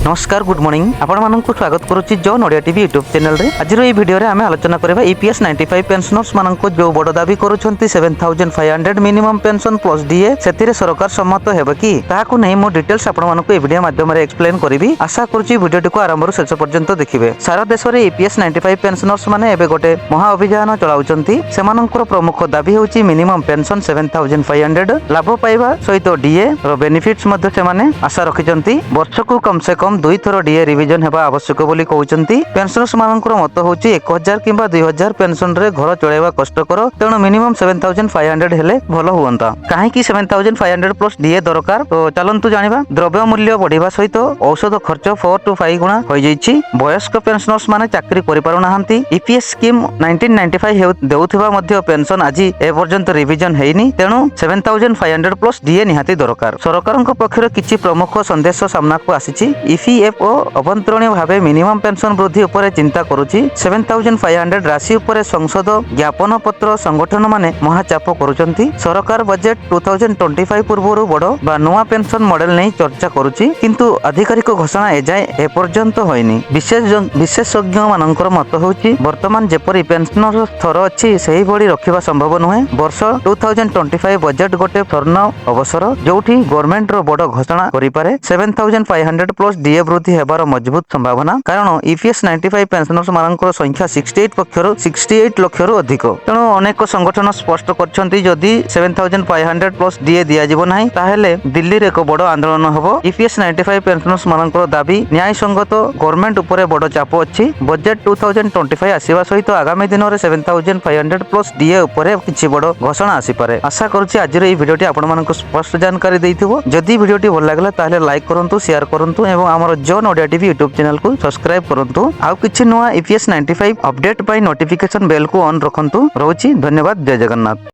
नमस्कार good morning आपण मानक स्वागत करुच्ची जॉन ओडिया टीवी यूट्यूब चैनल रे आज ये वीडियो रे आमे आलोचना करबा EPS-95 पेंशनर्स मानक जो बड़ दाबी करूछंती 7500 मिनिमम पेंशन प्लस डीए सेतिरे सरकार सम्मत हेबे कि ताहाकु नै मो डिटेल्स आपण मानक ए वीडियो माध्यम रे एक्सप्लेन करबी। आशा करूची वीडियो को आरंभ ରୁ शेष पर्यंत देखिबे। सारा देश रे EPS-95 पेंशनर्स माने एबे गोटे महा अभियान चलाउछंती। सेमानकर प्रमुख दाबी होची मिनिमम पेंशन 7500 लाभ पाइबा सहित डीए रो बेनिफिट्स मध्ये से माने आशा रखिछंती। वर्ष को कम से कम 2 थर डीए रिविजन हेबा आवश्यक बोली कहउचंती। पेंशनर्स मानकर मत होची 1000 किबा 2000 पेंशन रे घर चलेबा कष्टकर, तेणु मिनिमम 7500 हेले भलो हुअंता। काहे कि 7500 प्लस डीए दरकार। तो चलंतु जानिबा। द्रव्य मूल्य बढ़िबा सहित औषध खर्च 4 to 5 गुणा होई जाईची। वयस्क पेंशनर्स माने चाकरी करि पारु नाहंती। EPS स्कीम 1995 देउथिबा मध्ये पेंशन आजि ए पर्यंत रिविजन हेइनी, तेणु 7500 प्लस डीए निहाती दरकार। सरकारक पक्षर किछि प्रमुख संदेश सामना को आसीची। EPFO अभंतरणीय भावे मिनिमम पेंशन वृद्धि उपरे चिंता करूची। 7500 राशि उपरे संसद ज्ञापन पत्र संगठन माने महाचाप करूचंती। सरकार बजेट 2025 पूर्वरु बड़ो बा नुआ पेंशन मॉडल नै चर्चा करूची, किंतु आधिकारिक घोषणा एजाए ए पर्यंत होइनी। विशेषज्ञ मानकर मत होची वर्तमान जेपरि पेंशनर स्तर अछि सेही भली रखिबा संभव नुहे। वर्ष 2025 बजेट गोटे स्वर्ण अवसर जोठी गवर्नमेंट रो बड़ घोषणा करि पारे। 7500 प्लस डीए वृद्धि हेबार मजबूत संभावना, कारण EPS-95 पेंशनर्स मानकर संख्या 68 लाख रु अधिक। तेणु अनेक संगठन स्पष्ट करछंती जदि 7500 प्लस डीए दिया जिवो नाही ताहेले दिल्ली रे एक बड़ आंदोलन हबो। EPS-95 पेंशनर्स मानकर दाबी न्याय संगत, गवर्नमेंट उपरे बड़ चाप अछि। बजेट 2025 आसीबा सहित आगामी दिन रे 7500 प्लस डीए उपरे किछि बड़ घोषणा आसी पारे। आशा करूची आज रे ई वीडियोटी आपण मानक स्पष्ट जानकारी देइथिबो। जदि वीडियोटी भल लागला ताहेले लाइक करंतु, शेयर करंतु एवं हमर John Odia TV YouTube channel को सब्सक्राइब करंतु। आउ किछि नुआ EPS-95 अपडेट पाई नोटिफिकेशन बेल को ऑन रखंतु। रहउची धन्यवाद। जय जगन्नाथ।